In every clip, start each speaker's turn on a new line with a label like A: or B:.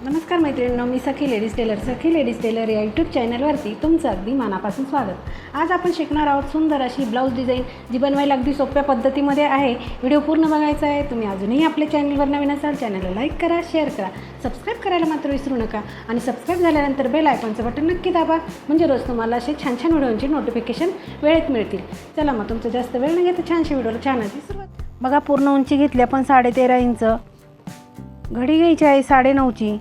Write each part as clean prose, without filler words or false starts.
A: नमस्कार मैत्रिणींनो, मी सखी ladies tailor या यूट्यूब चॅनलवरती तुमचं अगदी मनापासून स्वागत। आज आपण शिकणार आहोत सुंदर अशी ब्लाऊज डिझाईन, जी बनवायला अगदी सोप्या पद्धतीमध्ये आहे। व्हिडिओ पूर्ण बघायचा आहे। तुम्ही अजूनही आपल्या चॅनलवर नवीन असाल, चॅनलला लाईक करा, शेअर करा, सबस्क्राईब करायला मात्र विसरू नका आणि सबस्क्राईब झाल्यानंतर बेल आयकॉनचं बटन नक्की दाबा, म्हणजे रोज तुम्हाला असे छान छान व्हिडिओंची नोटिफिकेशन वेळेत मिळतील। चला मग तुमचं जास्त वेळ न घेता छानशा व्हिडिओला छानाची सुरुवात। बघा, पूर्ण उंची घेतली आपण 13.5 इंच, घडी घ्यायची आहे 9.5ची,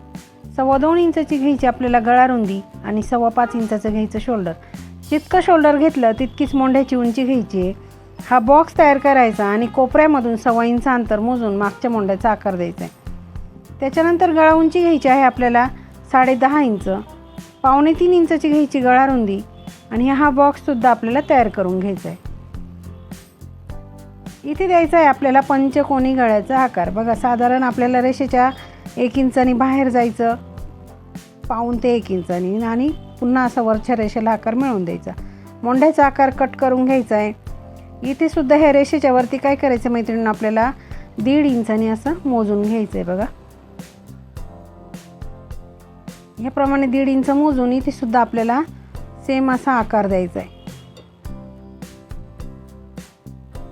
A: 2.25 इंचाची घ्यायची आपल्याला गळा रुंदी आणि 5.25 इंचाचं घ्यायचं शोल्डर। जितकं शोल्डर घेतलं तितकीच मोंढ्याची उंची घ्यायची आहे। हा बॉक्स तयार करायचा आणि कोपऱ्यामधून 1.25 इंच अंतर मोजून मागच्या मोंढ्याचा आकार द्यायचा आहे। त्याच्यानंतर गळा उंची घ्यायची आहे आपल्याला 10.5 इंच, 2.25 इंचाची घ्यायची गळा रुंदी आणि हा बॉक्ससुद्धा आपल्याला तयार करून घ्यायचा आहे। इथे द्यायचा आहे आपल्याला पंचकोनी गळ्याचा आकार। बघा, साधारण आपल्याला रेषेच्या 1 इंचानी बाहेर जायचं, 1.25 ते 1 इंचानी, आणि पुन्हा असं वरच्या रेषेला आकार मिळवून द्यायचा। मोंढ्याचा आकार कट करून घ्यायचा आहे। इथे सुद्धा ह्या रेषेच्या वरती काय करायचं मैत्रिणींनो, आपल्याला 1.5 इंचानी असं मोजून घ्यायचं आहे। बघा, ह्याप्रमाणे 1.5 इंच मोजून इथे सुद्धा आपल्याला सेम असा आकार द्यायचा आहे।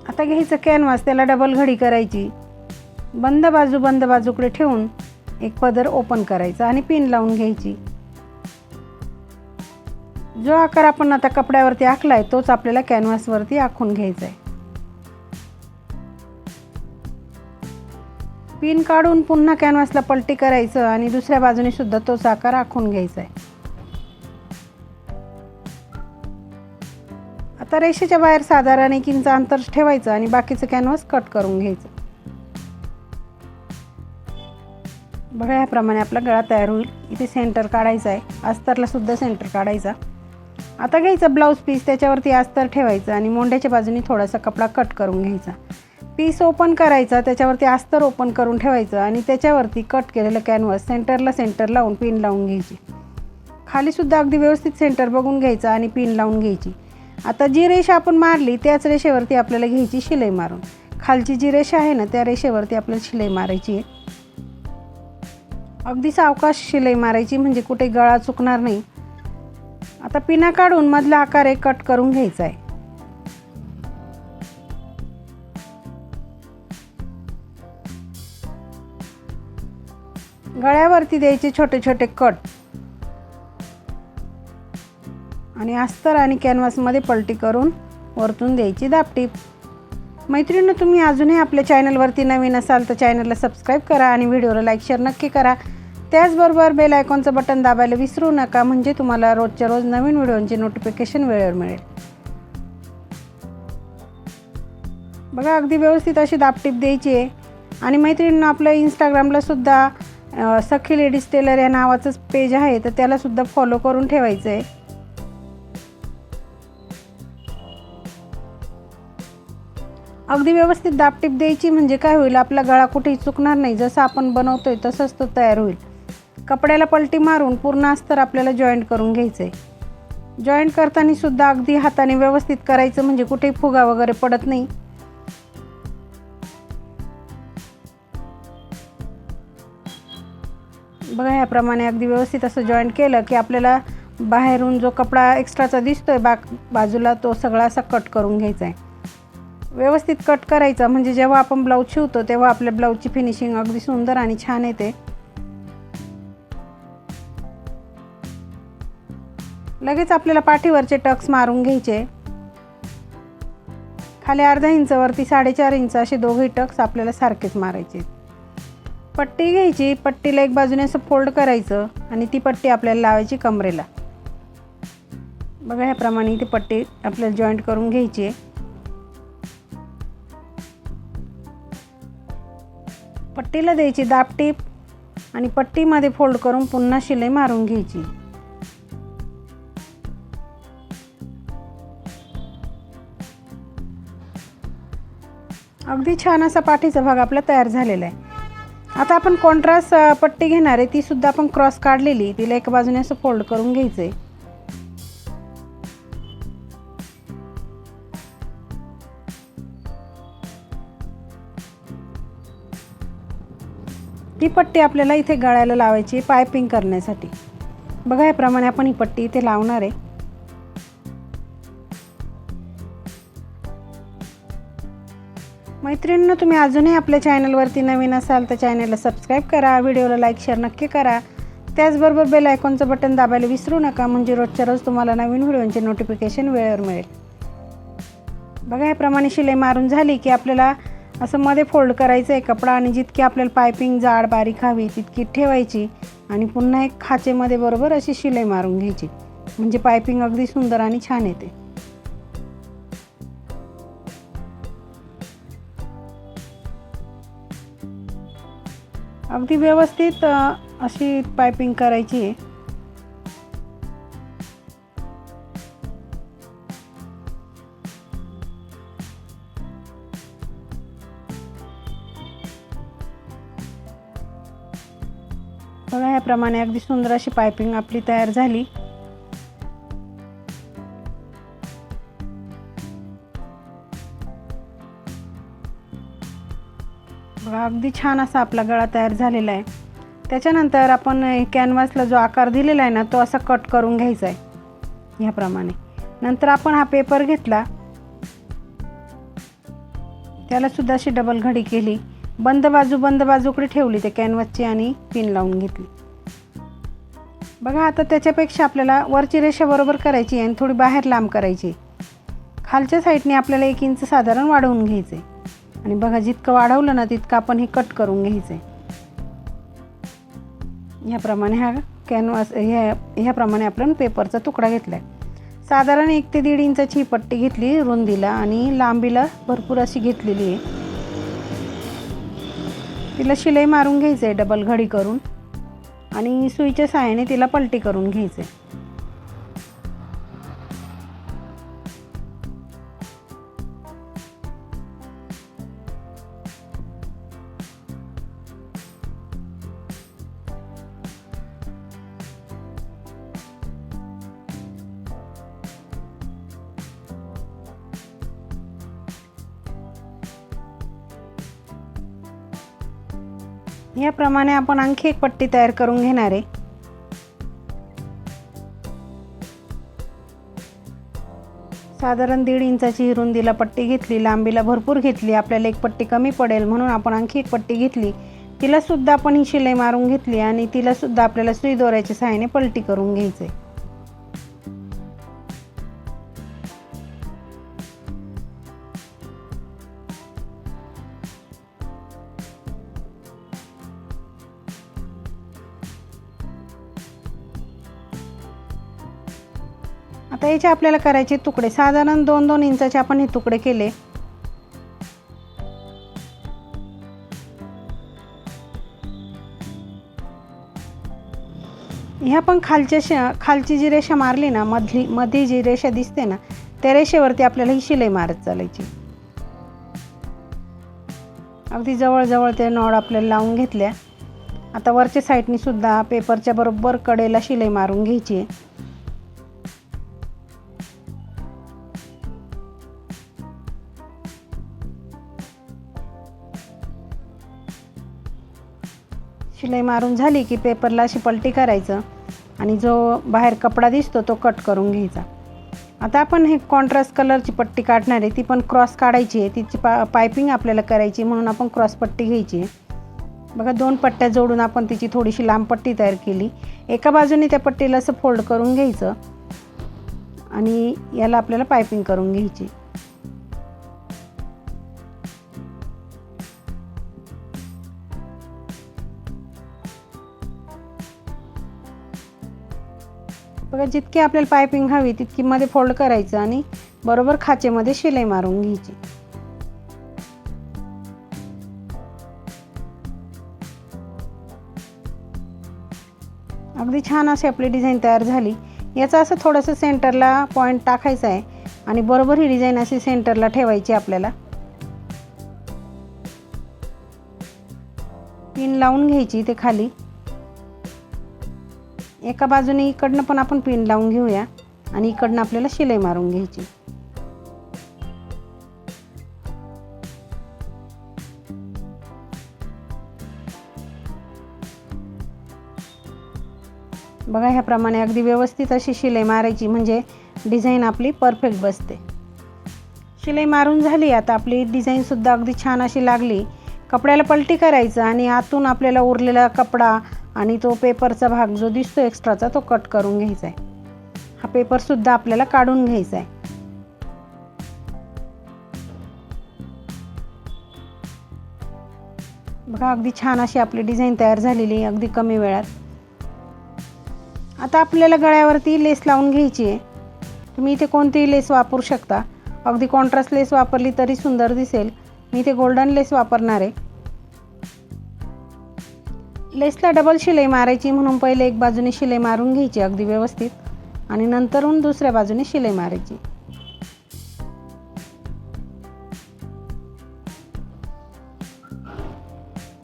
A: आता घ्यायचं कॅनव्हास, त्याला डबल घडी करायची, बंद बाजूकडे ठेवून एक पदर ओपन करायचा आणि पिन लावून घ्यायची। जो आकार आपण आता कपड्यावरती आखलाय तोच आपल्याला कॅनव्हासवरती आखून घ्यायचा आहे। पिन काढून पुन्हा कॅनव्हासला पलटी करायचं आणि दुसऱ्या बाजूने सुद्धा तोच आकार आखून घ्यायचा आहे। आता रेषेच्या बाहेर साधारण 1 इंच अंतर ठेवायचं आणि बाकीचं कॅनव्हास कट करून घ्यायचं। बघा, ह्याप्रमाणे आपला गळा तयार होईल। इथे सेंटर काढायचा आहे, अस्तरला सुद्धा सेंटर काढायचा। आता घ्यायचं ब्लाऊज पीस, त्याच्यावरती अस्तर ठेवायचं आणि मोंढ्याच्या बाजूने थोडासा कपडा कट करून घ्यायचा। पीस ओपन करायचा, त्याच्यावरती अस्तर ओपन करून ठेवायचं आणि त्याच्यावरती कट केलेलं कॅनव्हास सेंटर लावून पिन लावून घ्यायची। खाली सुद्धा अगदी व्यवस्थित सेंटर बघून घ्यायचं आणि पिन लावून घ्यायची। आता जी रेषा आपण मारली त्याच रेषेवरती आपल्याला घ्यायची शिलाई मारून। खालची जी रेषा आहे ना, त्या रेषेवरती आपल्याला शिलाई मारायची आहे। अगदी सावकाश शिलाई मारायची, म्हणजे कुठे गळा चुकणार नाही। आता पिना काढून मधला आकार एक कट करून घ्यायचा आहे। गळ्यावरती द्यायचे छोटे छोटे कट आणि अस्तर आणि कॅनव्हासमध्ये पलटी करून वरतून द्यायची दाबटीप। मैत्रिणींनो, तुम्ही अजूनही आपल्या चॅनलवरती नवीन असाल तर चॅनलला सबस्क्राईब करा आणि व्हिडिओला लाईक शेअर नक्की करा। त्याचबरोबर बेल आयकॉनचं बटन दाबायला विसरू नका, म्हणजे तुम्हाला रोजच्या रोज नवीन व्हिडिओंची नोटिफिकेशन वेळेवर मिळेल। बघा, अगदी व्यवस्थित अशी दाबटीप द्यायची आहे। आणि मैत्रिणींनो, आपलं इंस्टाग्रामला सुद्धा सखी लेडीज टेलर या नावाचंच पेज आहे, तर त्याला सुद्धा फॉलो करून ठेवायचं आहे। अगदी व्यवस्थित दाबटीप द्यायची, म्हणजे काय होईल, आपला गळा कुठेही चुकणार नाही। जसं आपण बनवतोय तसंच तो तयार होईल। कपड्याला पलटी मारून पूर्ण अस्तर आपल्याला जॉईंट करून घ्यायचं आहे। जॉईंट करताना सुद्धा अगदी हाताने व्यवस्थित करायचं, म्हणजे कुठेही फुगा वगैरे पडत नाही। बघा, ह्याप्रमाणे अगदी व्यवस्थित असं जॉईंट केलं की आपल्याला बाहेरून जो कपडा एक्स्ट्राचा दिसतोय बाजूला, तो सगळा असा कट करून घ्यायचा आहे। व्यवस्थित कट करायचा, म्हणजे जेव्हा आपण ब्लाऊज शिवतो तेव्हा आपल्या ब्लाऊजची फिनिशिंग अगदी सुंदर आणि छान येते। लगेच आपल्याला पाठीवरचे टक्स मारून घ्यायचे। खाली अर्धा इंच, वरती 4.5 इंच असे दोघे टक्स आपल्याला सारखेच मारायचे। पट्टी घ्यायची, पट्टीला एक बाजूने असं फोल्ड करायचं आणि ती पट्टी आपल्याला लावायची कमरेला। बघा, ह्याप्रमाणे ती पट्टी आपल्याला जॉईंट करून घ्यायची आहे। पट्टीला द्यायची दाबटीप आणि पट्टीमध्ये फोल्ड करून पुन्हा शिलाई मारून घ्यायची। अगदी छान असा पाठीचा भाग आपला तयार झालेला आहे। आता आपण कॉन्ट्रास्ट पट्टी घेणार आहे, ती सुद्धा आपण क्रॉस काढलेली, तिला एका बाजूने असं फोल्ड करून घ्यायचं आहे। ती पट्टी आपल्याला इथे गळ्याला लावायची पायपिंग करण्यासाठी. बघा याप्रमाणे आपण ही पट्टी इथे लावणार आहे. मैत्रिणींनो, तुम्ही अजूनही आपल्या चॅनलवरती नवीन असाल तर चॅनलला सबस्क्राईब करा, व्हिडिओला लाईक शेअर नक्की करा. त्याचबरोबर बेल आयकॉनचं बटन दाबायला विसरू नका, म्हणजे रोजच्या रोज तुम्हाला नवीन व्हिडिओचे नोटिफिकेशन वेळेवर मिळेल. बघा याप्रमाणे शिलाई मारून झाली की आपल्याला असं मध्ये फोल्ड करायचं आहे कपडा आणि जितकी आपल्याला पायपिंग जाड बारीक हवी तितकी ठेवायची आणि पुन्हा एक खाचेमध्ये बरोबर अशी शिलाई मारून घ्यायची, म्हणजे पायपिंग अगदी सुंदर आणि छान येते. अगदी व्यवस्थित अशी पायपिंग करायची आहे. बघा याप्रमाणे अगदी सुंदर अशी पायपिंग आपली तयार झाली. बघा अगदी छान असा आपला गळा तयार झालेला आहे. त्याच्यानंतर आपण कॅनव्हासला जो आकार दिलेला आहे ना तो असा कट करून घ्यायचा आहे ह्याप्रमाणे. नंतर आपण हा पेपर घेतला, त्याला सुद्धा अशी डबल घडी केली, बंद बाजूकडे ठेवली ते कॅनव्हासची आणि पिन लावून घेतली. बघा आता त्याच्यापेक्षा आपल्याला वरची रेषा बरोबर करायची आणि थोडी बाहेर लांब करायची. खालच्या साईडने आपल्याला 1 इंच साधारण वाढवून घ्यायचं आहे आणि बघा जितकं वाढवलं ना तितकं आपण हे कट करून घ्यायचं आहे. ह्याप्रमाणे हा कॅनव्हास ह्याप्रमाणे आपण पेपरचा तुकडा घेतला आहे. साधारण 1 ते 1.5 इंचाची पट्टी घेतली रुंदीला आणि लांबीला भरपूर अशी घेतलेली आहे. तिला शिलाई मारून घ्यायचं आहे डबल घडी करून आणि सुईच्या सहाय्याने तिला पलटी करून घ्यायचं आहे. याप्रमाणे आपण आणखी एक पट्टी तयार करून घेणार आहे. साधारण 1.5 इंचाची रुंदीला पट्टी घेतली, लांबीला भरपूर घेतली, आपल्याला एक पट्टी कमी पडेल म्हणून आपण आणखी एक पट्टी घेतली. तिला सुद्धा आपण ही शिलाई मारून घेतली आणि तिला सुद्धा आपल्याला सुई दोऱ्याच्या सहाय्याने पलटी करून घ्यायचं आहे. आता याचे आपल्याला करायचे तुकडे. साधारण 2-2 इंचाचे आपण हे तुकडे केले. ह्या पण खालची जी रेषा मारली ना, मध्ये जी रेषा दिसते ना त्या रेषेवरती आपल्याला ही शिलाई मारत चालायची. अगदी जवळ ते नॉड आपल्याला लावून घेतल्या. आता वरच्या साईडनी सुद्धा पेपरच्या बरोबर कडेला शिलाई मारून घ्यायची आहे. शिलाई मारून झाली की पेपरला अशी पलटी करायचं आणि जो बाहेर कपडा दिसतो तो कट करून घ्यायचा. आता आपण हे कॉन्ट्रास्ट कलरची पट्टी काढणार आहे, ती पण क्रॉस काढायची आहे. तिची पायपिंग आपल्याला करायची म्हणून आपण क्रॉस पट्टी घ्यायची आहे. बघा 2 पट्ट्या जोडून आपण तिची थोडीशी लांब पट्टी तयार केली. एका बाजूने त्या पट्टीला असं फोल्ड करून घ्यायचं आणि याला आपल्याला पायपिंग करून घ्यायची. बघा जितकी आपल्याला पायपिंग हवी तितकी मध्ये फोल्ड करायचं आणि बरोबर खाचेमध्ये शिलाई मारून घ्यायची. अगदी छान अशी आपली डिझाईन तयार झाली. याचा असं थोडंसं सेंटरला पॉईंट टाकायचा आहे आणि बरोबर ही डिझाईन अशी सेंटरला ठेवायची. आपल्याला पिन लावून घ्यायची ते खाली. एका बाजूने इकडनं पण आपण पिन लावून घेऊया आणि इकडनं आपल्याला शिलाई मारून घ्यायची. बघा ह्याप्रमाणे अगदी व्यवस्थित अशी शिलाई मारायची, म्हणजे डिझाईन आपली परफेक्ट बसते। शिलाई मारून झाली, आता आपली डिझाईनसुद्धा अगदी छान अशी लागली। कपड्याला पलटी करायचं आणि आतून आपल्याला उरलेला कपडा आणि तो पेपरचा भाग जो दिसतो एक्स्ट्राचा तो कट करून घ्यायचा आहे। हा पेपरसुद्धा आपल्याला काढून घ्यायचा आहे। बघा अगदी छान अशी आपली डिझाईन तयार झालेली आहे अगदी कमी वेळात। आता आपल्याला गळ्यावरती लेस लावून घ्यायची आहे। तुम्ही इथे कोणतीही लेस वापरू शकता, अगदी कॉन्ट्रास्ट लेस वापरली तरी सुंदर दिसेल। मी इथे गोल्डन लेस वापरणार आहे। लेसला डबल शिलाई मारायची, म्हणून पहिले एक बाजूने शिलाई मारून घ्यायची अगदी व्यवस्थित आणि नंतरहून दुसऱ्या बाजूने शिलाई मारायची।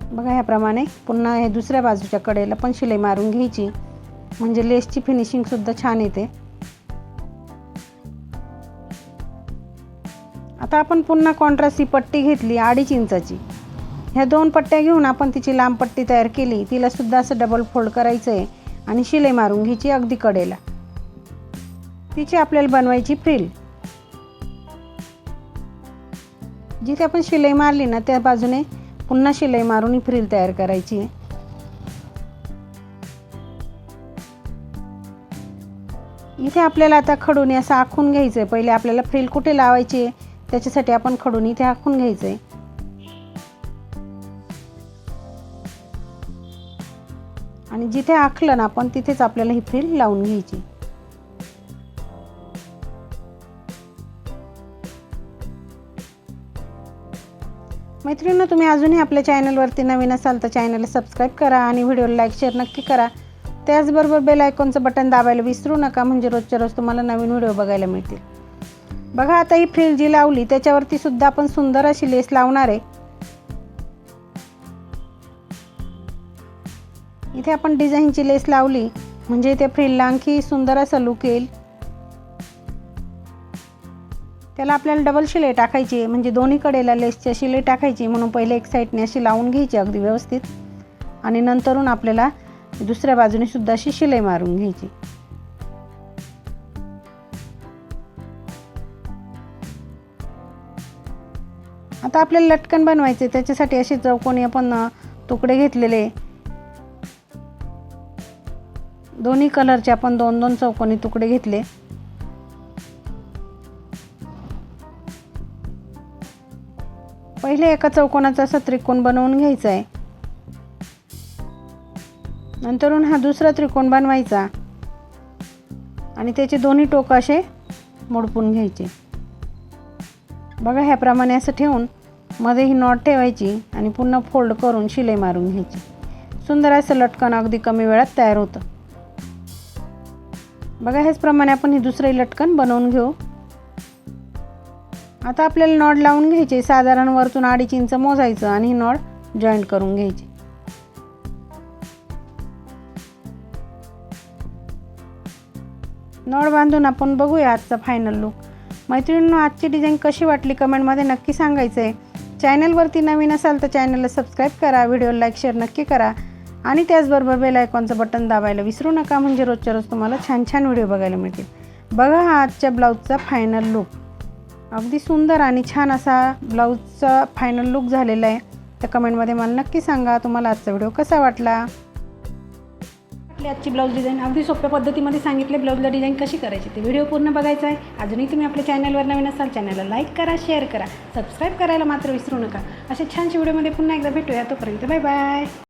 A: बघा ह्याप्रमाणे पुन्हा हे दुसऱ्या बाजूच्या कडेला पण शिलाई मारून घ्यायची, म्हणजे लेसची फिनिशिंगसुद्धा छान येते। आता आपण पुन्हा कॉन्ट्रास्टची पट्टी घेतली 2.5 इंचाची। ह्या 2 पट्ट्या घेऊन आपण तिची लांब पट्टी तयार केली। तिला सुद्धा असं डबल फोल्ड करायचं आहे आणि शिलाई मारून घ्यायची अगदी कडेला। तिची आपल्याला बनवायची फ्रिल। जिथे आपण शिलाई मारली ना त्या बाजूने पुन्हा शिलाई मारून ही फ्रिल तयार करायची आहे। इथे आपल्याला आता खडूने असं आखून घ्यायचं आहे। पहिले आपल्याला फ्रिल कुठे लावायची आहे त्याच्यासाठी आपण खडून इथे आखून घ्यायचं आहे। आणि जिथे आखलं ना आपण तिथेच आपल्याला ही फ्रिल लावून घ्यायची। मैत्रिणींनो, तुम्ही अजूनही आपल्या चॅनलवरती नवीन असाल तर चॅनलला सबस्क्राईब करा आणि व्हिडिओला लाईक शेअर नक्की करा। त्याचबरोबर बेल आयकॉनचं बटन दाबायला विसरू नका, म्हणजे रोजच्या रोज तुम्हाला नवीन व्हिडिओ बघायला मिळतील। बघा आता ही फ्रिल जी लावली त्याच्यावरती सुद्धा आपण सुंदर अशी लेस लावणार आहे। इथे आपण डिझाईनची लेस लावली म्हणजे इथे फ्रिलला आणखी सुंदर असा लुक येईल। त्याला आपल्याला डबल शिलाई टाकायची आहे, म्हणजे दोन्ही कडेला लेसची शिलाई टाकायची, म्हणून पहिले एक साईडने अशी लावून घ्यायची अगदी व्यवस्थित आणि नंतरून आपल्याला दुसऱ्या बाजूने सुद्धा अशी शिलाई मारून घ्यायची। आता आपल्याला लटकन बनवायचे, त्याच्यासाठी असे चौकोनी आपण तुकडे घेतलेले, दोन्ही कलरचे आपण 2-2 चौकोनी तुकडे घेतले। पहिले एका चौकोनाचा असा त्रिकोण बनवून घ्यायचा आहे, नंतरून हा दुसरा त्रिकोण बनवायचा आणि त्याचे दोन्ही टोक असे मोडपून घ्यायचे। बघा ह्याप्रमाणे असं ठेवून मध्ये ही नॉट ठेवायची आणि पुन्हा फोल्ड करून शिलाई मारून घ्यायची। सुंदर असं लटकन अगदी कमी वेळात तयार होतं। बघा ह्याचप्रमाणे आपण ही दुसरे लटकन बनवून घेऊ। आता आपल्याला नॉट लावून घ्यायचे, साधारण वरतून 2.5 इंच मोजायचं आणि ही नॉट जॉईंट करून घ्यायची। नॉट बांधून आपण बघूया आजचा फायनल लुक। मैत्रिणींनो, आजची डिझाईन कशी वाटली कमेंटमध्ये नक्की सांगायचं आहे। चॅनलवरती नवीन असाल तर चॅनलला सबस्क्राईब करा, व्हिडिओला लाईक शेअर नक्की करा आणि त्याचबरोबर बेल आयकॉनचं बटन दाबायला विसरू नका, म्हणजे रोजच्या रोज तुम्हाला छान छान व्हिडिओ बघायला मिळतील। बघा हा आजच्या ब्लाऊजचा फायनल लुक, अगदी सुंदर आणि छान असा ब्लाऊजचा फायनल लुक झालेला आहे। तर कमेंटमध्ये मला नक्की सांगा तुम्हाला आजचा व्हिडिओ कसा वाटला। आजची ब्लाऊज डिझाईन अगदी सोप्या पद्धतीमध्ये सांगितले। ब्लाऊजला डिझाईन कशी करायची ते व्हिडिओ पूर्ण बघायचा आहे। अजूनही तुम्ही आपल्या चॅनलवर नवीन असाल चॅनलला लाईक करा, शेअर करा, सबस्क्राईब करायला मात्र विसरू नका। अशा छानशा व्हिडिओमध्ये पुन्हा एकदा भेटूया, तोपर्यंत बाय बाय।